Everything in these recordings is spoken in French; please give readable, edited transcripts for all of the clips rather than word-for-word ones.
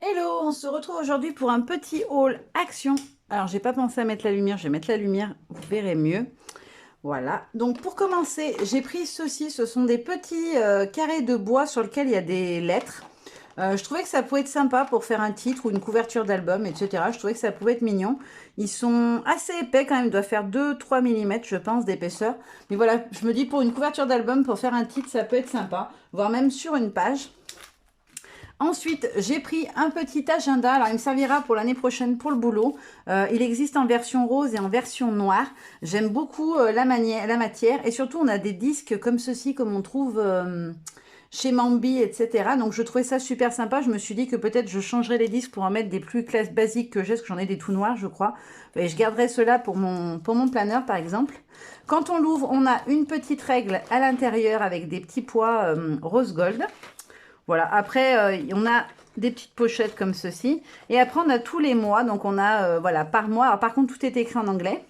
Hello, on se retrouve aujourd'hui pour un petit haul action. Alors, j'ai pas pensé à mettre la lumière, je vais mettre la lumière, vous verrez mieux. Voilà, donc pour commencer, j'ai pris ceci, ce sont des petits carrés de bois sur lesquels il y a des lettres. Je trouvais que ça pouvait être sympa pour faire un titre ou une couverture d'album, etc. Je trouvais que ça pouvait être mignon. Ils sont assez épais quand même, ils doivent faire 2-3 mm, je pense, d'épaisseur. Mais voilà, je me dis pour une couverture d'album, pour faire un titre, ça peut être sympa, voire même sur une page. Ensuite, j'ai pris un petit agenda. Alors, il me servira pour l'année prochaine pour le boulot. Il existe en version rose et en version noire. J'aime beaucoup la matière. Et surtout, on a des disques comme ceci, comme on trouve chez Mambi, etc. Donc, je trouvais ça super sympa. Je me suis dit que peut-être je changerais les disques pour en mettre des plus classes basiques que j'ai, parce que j'en ai des tout noirs, je crois. Et je garderai cela pour mon planeur, par exemple. Quand on l'ouvre, on a une petite règle à l'intérieur avec des petits pois rose gold. Voilà, après, on a des petites pochettes comme ceci. Et après, on a tous les mois. Donc, on a, voilà, par mois. Alors, par contre, tout est écrit en anglais.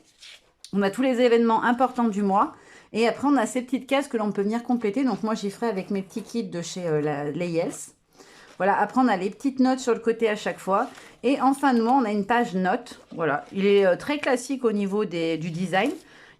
On a tous les événements importants du mois. Et après, on a ces petites cases que l'on peut venir compléter. Donc, moi, j'y ferai avec mes petits kits de chez Layels. Voilà, après, on a les petites notes sur le côté à chaque fois. Et en fin de mois, on a une page notes. Voilà, il est très classique au niveau du design.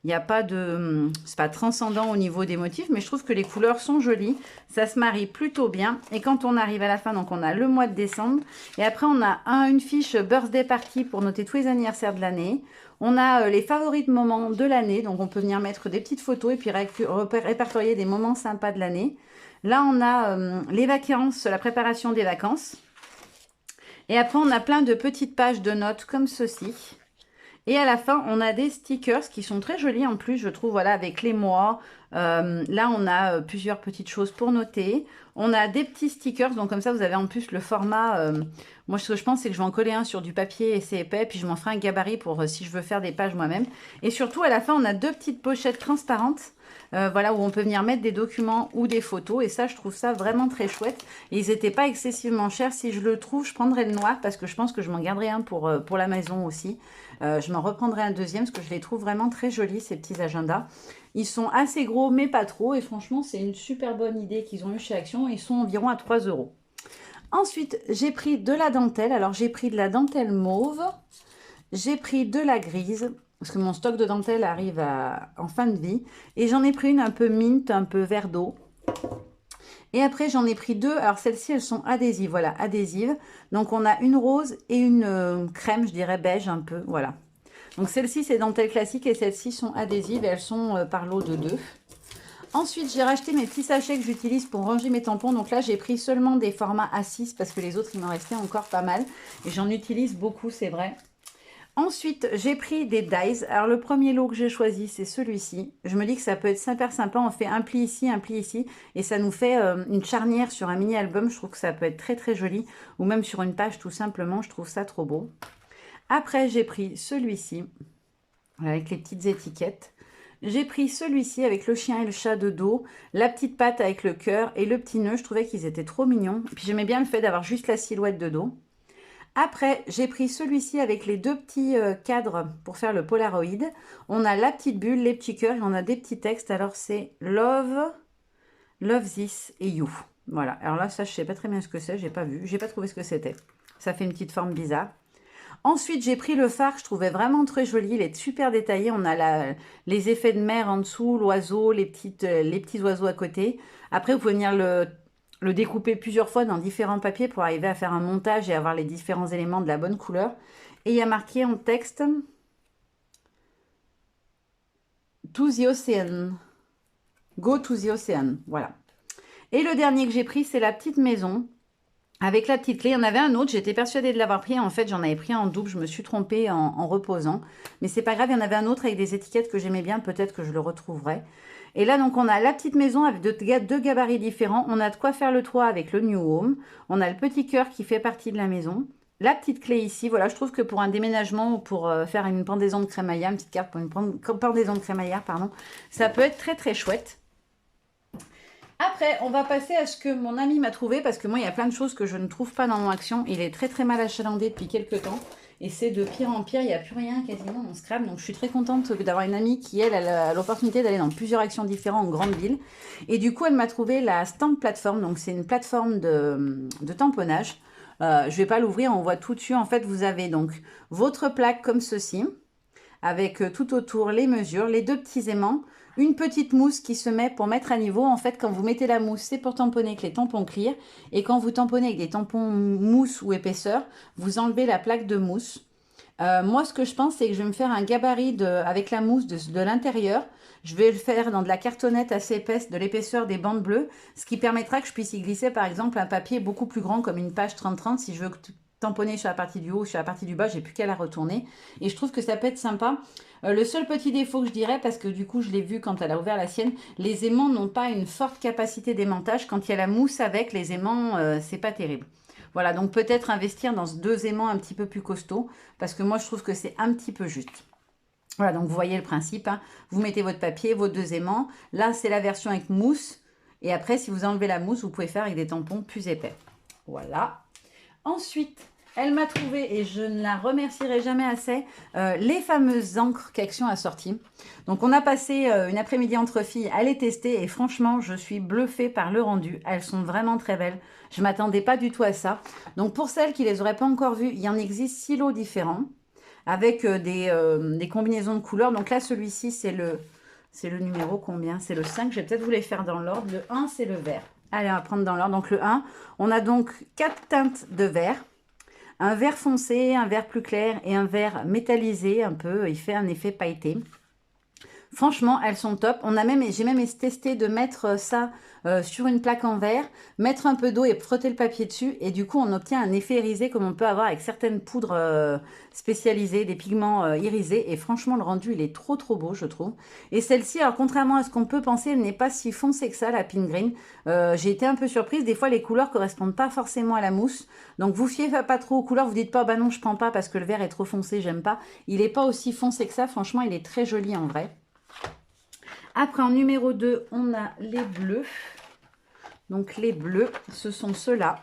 Il n'y a pas de... C'est pas transcendant au niveau des motifs, mais je trouve que les couleurs sont jolies. Ça se marie plutôt bien. Et quand on arrive à la fin, donc on a le mois de décembre. Et après, on a une fiche Birthday Party pour noter tous les anniversaires de l'année. On a les favoris de moments de l'année. Donc, on peut venir mettre des petites photos et puis répertorier des moments sympas de l'année. Là, on a les vacances, la préparation des vacances. Et après, on a plein de petites pages de notes comme ceci. Et à la fin, on a des stickers qui sont très jolis en plus, je trouve, voilà, avec les mois. Là, on a plusieurs petites choses pour noter. On a des petits stickers, donc comme ça, vous avez en plus le format. Moi, ce que je pense, c'est que je vais en coller un sur du papier et c'est épais, puis je m'en ferai un gabarit pour si je veux faire des pages moi-même. Et surtout, à la fin, on a deux petites pochettes transparentes. Voilà, où on peut venir mettre des documents ou des photos. Et ça, je trouve ça vraiment très chouette. Et ils n'étaient pas excessivement chers. Si je le trouve, je prendrai le noir parce que je pense que je m'en garderai un pour la maison aussi. Je m'en reprendrai un deuxième parce que je les trouve vraiment très jolis, ces petits agendas. Ils sont assez gros, mais pas trop. Et franchement, c'est une super bonne idée qu'ils ont eue chez Action. Ils sont environ à 3 euros. Ensuite, j'ai pris de la dentelle. Alors, j'ai pris de la dentelle mauve. J'ai pris de la grise. Parce que mon stock de dentelle arrive en fin de vie. Et j'en ai pris une un peu mint, un peu vert d'eau. Et après, j'en ai pris deux. Alors, celles-ci, elles sont adhésives. Voilà, adhésives. Donc, on a une rose et une crème, je dirais beige un peu. Voilà. Donc, celle-ci, c'est dentelle classique et celles-ci sont adhésives et elles sont par lot de deux. Ensuite, j'ai racheté mes petits sachets que j'utilise pour ranger mes tampons. Donc là, j'ai pris seulement des formats A6 parce que les autres, il m'en restait encore pas mal. Et j'en utilise beaucoup, c'est vrai. Ensuite, j'ai pris des dies. Alors, le premier lot que j'ai choisi, c'est celui-ci. Je me dis que ça peut être super sympa. On fait un pli ici, un pli ici. Et ça nous fait une charnière sur un mini-album. Je trouve que ça peut être très, très joli. Ou même sur une page, tout simplement. Je trouve ça trop beau. Après, j'ai pris celui-ci, avec les petites étiquettes. J'ai pris celui-ci avec le chien et le chat de dos, la petite patte avec le cœur et le petit nœud. Je trouvais qu'ils étaient trop mignons. Puis j'aimais bien le fait d'avoir juste la silhouette de dos. Après, j'ai pris celui-ci avec les deux petits cadres pour faire le Polaroid. On a la petite bulle, les petits cœurs et on a des petits textes. Alors, c'est Love, Love This et You. Voilà. Alors là, ça, je sais pas très bien ce que c'est. J'ai pas vu. J'ai pas trouvé ce que c'était. Ça fait une petite forme bizarre. Ensuite, j'ai pris le phare. Je trouvais vraiment très joli. Il est super détaillé. On a les effets de mer en dessous, l'oiseau, les petits oiseaux à côté. Après, vous pouvez venir le découper plusieurs fois dans différents papiers pour arriver à faire un montage et avoir les différents éléments de la bonne couleur. Et il y a marqué en texte To the Ocean. Go to the Ocean. Voilà. Et le dernier que j'ai pris, c'est la petite maison avec la petite clé. Il y en avait un autre, j'étais persuadée de l'avoir pris. En fait, j'en avais pris en double. Je me suis trompée en reposant. Mais c'est pas grave, il y en avait un autre avec des étiquettes que j'aimais bien. Peut-être que je le retrouverai. Et là, donc, on a la petite maison avec deux gabarits différents. On a de quoi faire le toit avec le New Home. On a le petit cœur qui fait partie de la maison. La petite clé ici. Voilà, je trouve que pour un déménagement ou pour faire une pendaison de crémaillère, une petite carte pour une pendaison de crémaillère, pardon, ça peut être très, très chouette. Après, on va passer à ce que mon ami m'a trouvé, parce que moi, il y a plein de choses que je ne trouve pas dans mon Action. Il est très, très mal achalandé depuis quelques temps. Et c'est de pire en pire, il n'y a plus rien quasiment en scrap. Donc je suis très contente d'avoir une amie qui, elle, a l'opportunité d'aller dans plusieurs actions différentes en grande ville. Et du coup, elle m'a trouvé la Stamp Platform. Donc c'est une plateforme de tamponnage. Je ne vais pas l'ouvrir, on voit tout dessus. En fait, vous avez donc votre plaque comme ceci, avec tout autour les mesures, les deux petits aimants, une petite mousse qui se met pour mettre à niveau. En fait, quand vous mettez la mousse, c'est pour tamponner avec les tampons clear. Et quand vous tamponnez avec des tampons mousse ou épaisseur, vous enlevez la plaque de mousse. Moi, ce que je pense, c'est que je vais me faire un gabarit avec la mousse de l'intérieur. Je vais le faire dans de la cartonnette assez épaisse, de l'épaisseur des bandes bleues, ce qui permettra que je puisse y glisser, par exemple, un papier beaucoup plus grand, comme une page 30-30, si je veux tamponner sur la partie du haut ou sur la partie du bas, j'ai plus qu'à la retourner. Et je trouve que ça peut être sympa. Le seul petit défaut que je dirais, parce que du coup, je l'ai vu quand elle a ouvert la sienne, les aimants n'ont pas une forte capacité d'aimantage. Quand il y a la mousse avec, les aimants, c'est pas terrible. Voilà, donc peut-être investir dans deux aimants un petit peu plus costauds, parce que moi, je trouve que c'est un petit peu juste. Voilà, donc vous voyez le principe, hein. Vous mettez votre papier, vos deux aimants. Là, c'est la version avec mousse. Et après, si vous enlevez la mousse, vous pouvez faire avec des tampons plus épais. Voilà. Ensuite, elle m'a trouvé, et je ne la remercierai jamais assez, les fameuses encres qu'Action a sorties. Donc, on a passé une après-midi entre filles à les tester. Et franchement, je suis bluffée par le rendu. Elles sont vraiment très belles. Je ne m'attendais pas du tout à ça. Donc, pour celles qui ne les auraient pas encore vues, il y en existe 6 lots différents, avec des combinaisons de couleurs. Donc là, celui-ci, c'est le numéro combien? C'est le 5. Je vais peut-être vous les faire dans l'ordre. Le 1, c'est le vert. Allez, on va prendre dans l'ordre. Donc le 1, on a donc 4 teintes de vert. Un vert foncé, un vert plus clair et un vert métallisé un peu. Il fait un effet pailleté. Franchement, elles sont top. J'ai même testé de mettre ça sur une plaque en verre, mettre un peu d'eau et frotter le papier dessus. Et du coup, on obtient un effet irisé comme on peut avoir avec certaines poudres spécialisées, des pigments irisés. Et franchement, le rendu, il est trop trop beau, je trouve. Et celle-ci, alors contrairement à ce qu'on peut penser, elle n'est pas si foncée que ça, la Pink Green. J'ai été un peu surprise. Des fois, les couleurs correspondent pas forcément à la mousse. Donc, vous fiez pas trop aux couleurs. Vous dites pas, bah non, je prends pas parce que le vert est trop foncé, j'aime pas. Il n'est pas aussi foncé que ça. Franchement, il est très joli en vrai. Après, en numéro 2, on a les bleus. Donc, les bleus, ce sont ceux-là.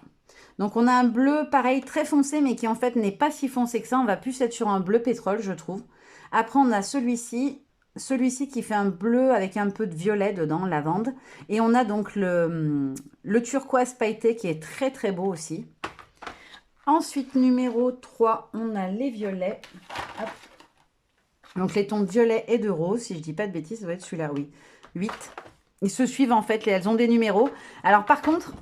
Donc, on a un bleu, pareil, très foncé, mais qui, en fait, n'est pas si foncé que ça. On va plus être sur un bleu pétrole, je trouve. Après, on a celui-ci qui fait un bleu avec un peu de violet dedans, lavande. Et on a donc le turquoise pailleté, qui est très, très beau aussi. Ensuite, numéro 3, on a les violets. Hop. Donc, les tons de violet et de rose, si je ne dis pas de bêtises, ça va être celui-là, oui. 8. Ils se suivent, en fait, elles ont des numéros. Alors, par contre,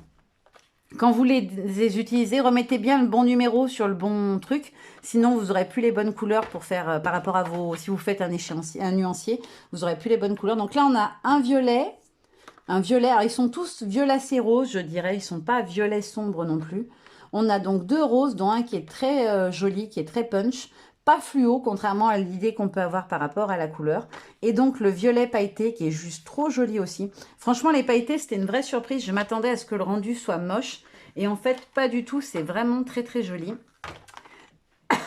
quand vous les utilisez, remettez bien le bon numéro sur le bon truc. Sinon, vous n'aurez plus les bonnes couleurs pour faire, par rapport à vos... Si vous faites un nuancier, vous n'aurez plus les bonnes couleurs. Donc là, on a un violet. Alors, ils sont tous violacés roses, je dirais. Ils ne sont pas violets sombres non plus. On a donc 2 roses, dont un qui est très joli, qui est très punch. Pas fluo, contrairement à l'idée qu'on peut avoir par rapport à la couleur. Et donc le violet pailleté qui est juste trop joli aussi. Franchement, les pailletés, c'était une vraie surprise. Je m'attendais à ce que le rendu soit moche. Et en fait, pas du tout. C'est vraiment très très joli.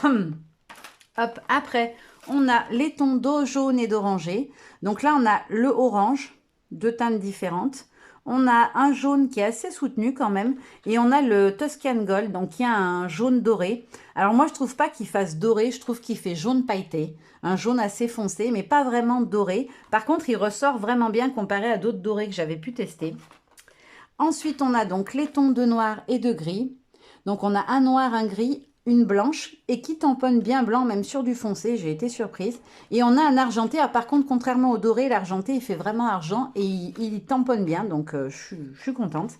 Hop, après, on a les tons d'eau jaune et d'oranger. Donc là, on a le orange, 2 teintes différentes. On a un jaune qui est assez soutenu quand même. Et on a le Tuscan Gold, donc il y a un jaune doré. Alors moi, je trouve pas qu'il fasse doré, je trouve qu'il fait jaune pailleté. Un jaune assez foncé, mais pas vraiment doré. Par contre, il ressort vraiment bien comparé à d'autres dorés que j'avais pu tester. Ensuite, on a donc les tons de noir et de gris. Donc on a un noir, un gris, une blanche et qui tamponne bien blanc même sur du foncé, j'ai été surprise. Et on a un argenté, par contre contrairement au doré, l'argenté il fait vraiment argent et il tamponne bien, donc je suis contente.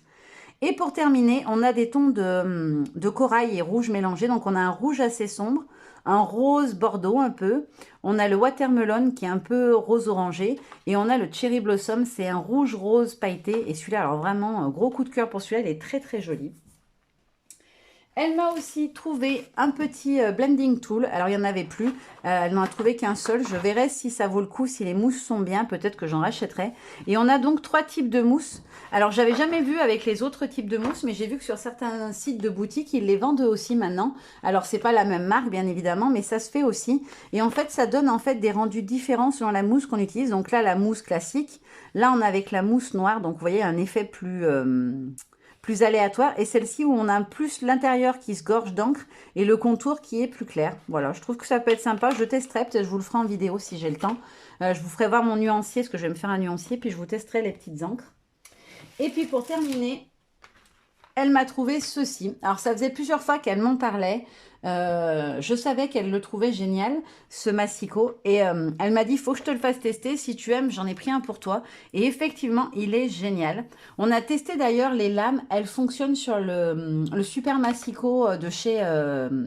Et pour terminer, on a des tons de corail et rouge mélangés, donc on a un rouge assez sombre, un rose bordeaux un peu, on a le watermelon qui est un peu rose orangé et on a le cherry blossom, c'est un rouge rose pailleté et celui-là alors vraiment un gros coup de cœur pour celui-là, il est très très joli. Elle m'a aussi trouvé un petit blending tool. Alors, il n'y en avait plus. Elle n'en a trouvé qu'un seul. Je verrai si ça vaut le coup, si les mousses sont bien. Peut-être que j'en rachèterai. Et on a donc 3 types de mousse. Alors, j'avais jamais vu avec les autres types de mousse, mais j'ai vu que sur certains sites de boutique, ils les vendent aussi maintenant. Alors, c'est pas la même marque, bien évidemment, mais ça se fait aussi. Et en fait, ça donne en fait des rendus différents selon la mousse qu'on utilise. Donc là, la mousse classique. Là, on a avec la mousse noire. Donc, vous voyez, un effet plus aléatoire, et celle-ci où on a plus l'intérieur qui se gorge d'encre et le contour qui est plus clair. Voilà, je trouve que ça peut être sympa. Je testerai, peut-être je vous le ferai en vidéo si j'ai le temps. Je vous ferai voir mon nuancier, parce que je vais me faire un nuancier, puis je vous testerai les petites encres. Et puis pour terminer, elle m'a trouvé ceci. Alors, ça faisait plusieurs fois qu'elle m'en parlait. Je savais qu'elle le trouvait génial, ce massicot. Et elle m'a dit, il faut que je te le fasse tester. Si tu aimes, j'en ai pris un pour toi. Et effectivement, il est génial. On a testé d'ailleurs les lames. Elles fonctionnent sur le super massicot de chez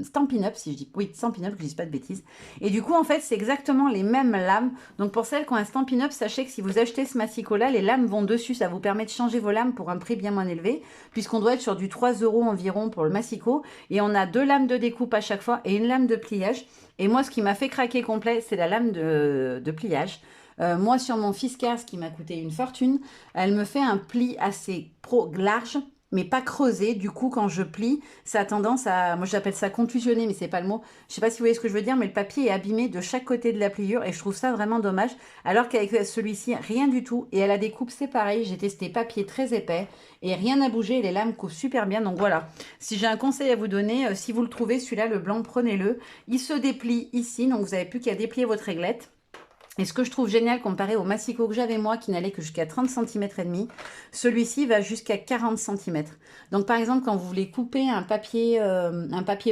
Stampin' Up, si je dis... Oui, Stampin' Up, que je ne dise pas de bêtises. Et du coup, en fait, c'est exactement les mêmes lames. Donc, pour celles qui ont un Stampin' Up, sachez que si vous achetez ce massicot-là, les lames vont dessus. Ça vous permet de changer vos lames pour un prix bien moins élevé, puisqu'on doit être sur du 3 € environ pour le massicot. Et on a 2 lames de découpe à chaque fois et une lame de pliage. Et moi, ce qui m'a fait craquer complet, c'est la lame de pliage. Moi, sur mon Fiskars, qui m'a coûté une fortune, elle me fait un pli assez large, mais pas creusé. Du coup, quand je plie, ça a tendance à... Moi, j'appelle ça contusionner, mais c'est pas le mot. Je sais pas si vous voyez ce que je veux dire, mais le papier est abîmé de chaque côté de la pliure et je trouve ça vraiment dommage. Alors qu'avec celui-ci, rien du tout. Et à la découpe, c'est pareil. J'ai testé papier très épais et rien n'a bougé. Les lames coupent super bien. Donc voilà, si j'ai un conseil à vous donner, si vous le trouvez, celui-là, le blanc, prenez-le. Il se déplie ici, donc vous n'avez plus qu'à déplier votre réglette. Et ce que je trouve génial comparé au massicot que j'avais moi, qui n'allait que jusqu'à 30 cm et demi, celui-ci va jusqu'à 40 cm. Donc par exemple, quand vous voulez couper un papier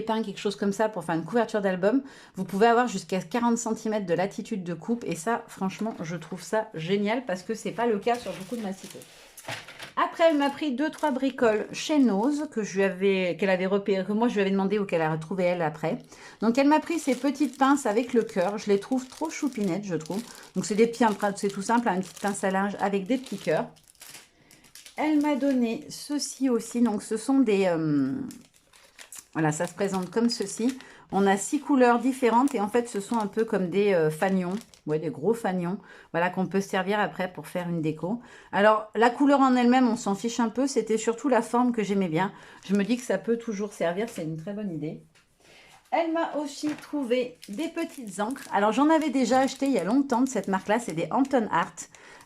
peint, quelque chose comme ça, pour faire une couverture d'album, vous pouvez avoir jusqu'à 40 cm de latitude de coupe. Et ça, franchement, je trouve ça génial parce que c'est pas le cas sur beaucoup de massicots. Après, elle m'a pris 2-3 bricoles chez Nose qu'elle avait repéré, que moi je lui avais demandé ou qu'elle a retrouvé elle après. Donc elle m'a pris ces petites pinces avec le cœur. Je les trouve trop choupinettes, je trouve. Donc c'est des petits empreintes, c'est tout simple, une petite pince à linge avec des petits cœurs. Elle m'a donné ceci aussi. Donc ce sont des... voilà, ça se présente comme ceci. On a 6 couleurs différentes et en fait ce sont un peu comme des fanions. Ouais, des gros fanions, voilà, qu'on peut servir après pour faire une déco. Alors, la couleur en elle-même, on s'en fiche un peu. C'était surtout la forme que j'aimais bien. Je me dis que ça peut toujours servir. C'est une très bonne idée. Elle m'a aussi trouvé des petites encres. Alors, j'en avais déjà acheté il y a longtemps de cette marque-là. C'est des Hampton Art.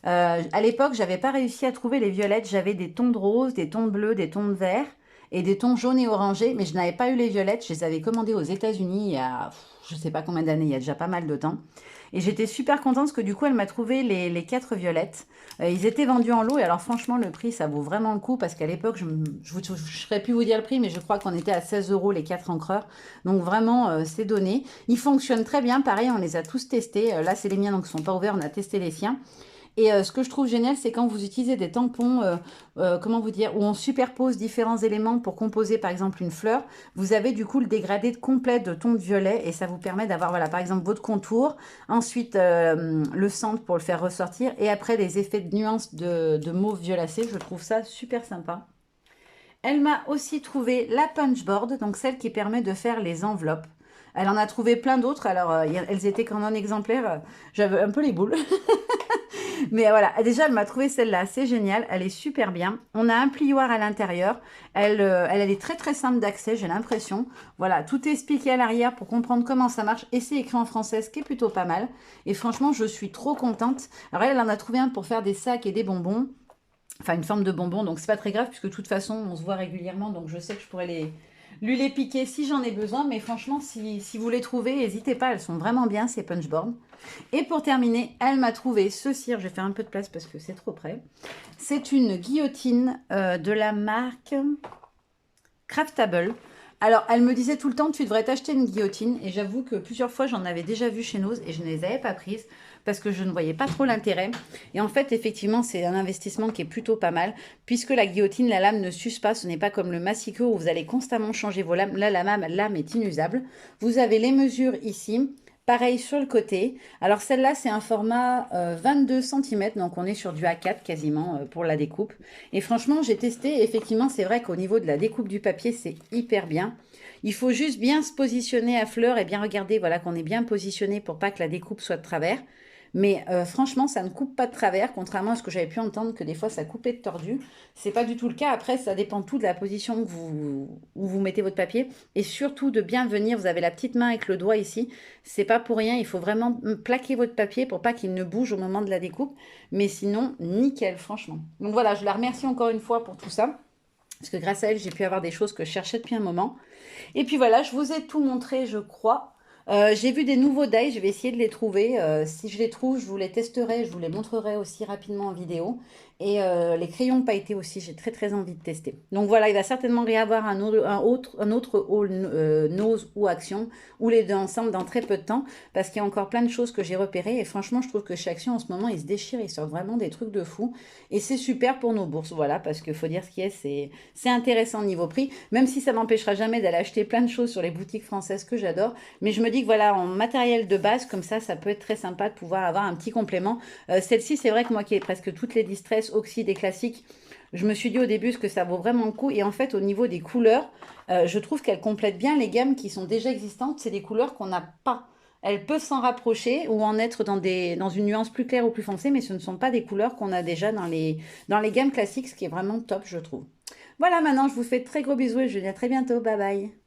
À l'époque, j'avais pas réussi à trouver les violettes. J'avais des tons de rose, des tons de bleu, des tons de vert et des tons jaunes et orangés. Mais je n'avais pas eu les violettes. Je les avais commandées aux États-Unis il y a... je sais pas combien d'années. Il y a déjà pas mal de temps. Et j'étais super contente parce que du coup, elle m'a trouvé les 4 violettes. Ils étaient vendus en lot et alors franchement, le prix, ça vaut vraiment le coup parce qu'à l'époque, je ne saurais plus vous dire le prix, mais je crois qu'on était à 16 € les 4 encreurs. Donc vraiment, c'est donné. Ils fonctionnent très bien. Pareil, on les a tous testés. Là, c'est les miens, donc ils ne sont pas ouverts. On a testé les siens. Et ce que je trouve génial, c'est quand vous utilisez des tampons, comment vous dire, où on superpose différents éléments pour composer par exemple une fleur, vous avez du coup le dégradé complet de ton de violet et ça vous permet d'avoir, voilà, par exemple votre contour, ensuite le centre pour le faire ressortir et après les effets de nuances de mauve violacé. Je trouve ça super sympa. Elle m'a aussi trouvé la punchboard, donc celle qui permet de faire les enveloppes. Elle en a trouvé plein d'autres, alors elles étaient qu'en un exemplaire, j'avais un peu les boules. Mais voilà, déjà, elle m'a trouvé celle-là, c'est génial, elle est super bien. On a un plioir à l'intérieur, elle est très très simple d'accès, j'ai l'impression. Voilà, tout est expliqué à l'arrière pour comprendre comment ça marche et c'est écrit en français, ce qui est plutôt pas mal. Et franchement, je suis trop contente. Alors elle en a trouvé un pour faire des sacs et des bonbons, enfin une forme de bonbon, donc c'est pas très grave puisque de toute façon, on se voit régulièrement, donc je sais que je pourrais lui les piquer si j'en ai besoin. Mais franchement, si vous les trouvez, n'hésitez pas, elles sont vraiment bien ces punchboards. Et pour terminer, elle m'a trouvé ce cire. Je vais faire un peu de place parce que c'est trop près. C'est une guillotine de la marque Craftable. Alors, elle me disait tout le temps, tu devrais t'acheter une guillotine. Et j'avoue que plusieurs fois, j'en avais déjà vu chez Nose et je ne les avais pas prises parce que je ne voyais pas trop l'intérêt. Et en fait, effectivement, c'est un investissement qui est plutôt pas mal puisque la guillotine, la lame ne s'use pas. Ce n'est pas comme le massicot où vous allez constamment changer vos lames. Là, la lame est inusable. Vous avez les mesures ici. Pareil sur le côté. Alors celle-là, c'est un format 22 cm, donc on est sur du A4 quasiment pour la découpe. Et franchement, j'ai testé, effectivement, c'est vrai qu'au niveau de la découpe du papier, c'est hyper bien. Il faut juste bien se positionner à fleur et bien regarder, voilà, qu'on est bien positionné pour pas que la découpe soit de travers. Mais franchement, ça ne coupe pas de travers, contrairement à ce que j'avais pu entendre que des fois ça coupait de tordu. C'est pas du tout le cas. Après, ça dépend tout de la position où vous mettez votre papier. Et surtout de bien venir, vous avez la petite main avec le doigt ici. C'est pas pour rien, il faut vraiment plaquer votre papier pour pas qu'il ne bouge au moment de la découpe. Mais sinon, nickel, franchement. Donc voilà, je la remercie encore une fois pour tout ça. Parce que grâce à elle, j'ai pu avoir des choses que je cherchais depuis un moment. Et puis voilà, je vous ai tout montré, je crois. J'ai vu des nouveaux dies, je vais essayer de les trouver. Si je les trouve, je vous les testerai, je vous les montrerai aussi rapidement en vidéo. Et les crayons pailletés aussi, j'ai très très envie de tester. Donc voilà, il va certainement y avoir un autre haul nose ou action, ou les deux ensemble dans très peu de temps, parce qu'il y a encore plein de choses que j'ai repérées. Et franchement, je trouve que chez Action en ce moment, ils se déchirent, ils sortent vraiment des trucs de fou. Et c'est super pour nos bourses, voilà, parce qu'il faut dire ce qui est, c'est intéressant niveau prix, même si ça m'empêchera jamais d'aller acheter plein de choses sur les boutiques françaises que j'adore. Mais je me dis que voilà, en matériel de base, comme ça peut être très sympa de pouvoir avoir un petit complément. Celle-ci, c'est vrai que moi qui ai presque toutes les distress oxy des classiques, je me suis dit au début ce que ça vaut vraiment le coup. Et en fait, au niveau des couleurs, je trouve qu'elles complètent bien les gammes qui sont déjà existantes. C'est des couleurs qu'on n'a pas. Elles peuvent s'en rapprocher ou en être dans une nuance plus claire ou plus foncée, mais ce ne sont pas des couleurs qu'on a déjà dans les gammes classiques, ce qui est vraiment top, je trouve. Voilà, maintenant, je vous fais de très gros bisous et je vous dis à très bientôt. Bye bye.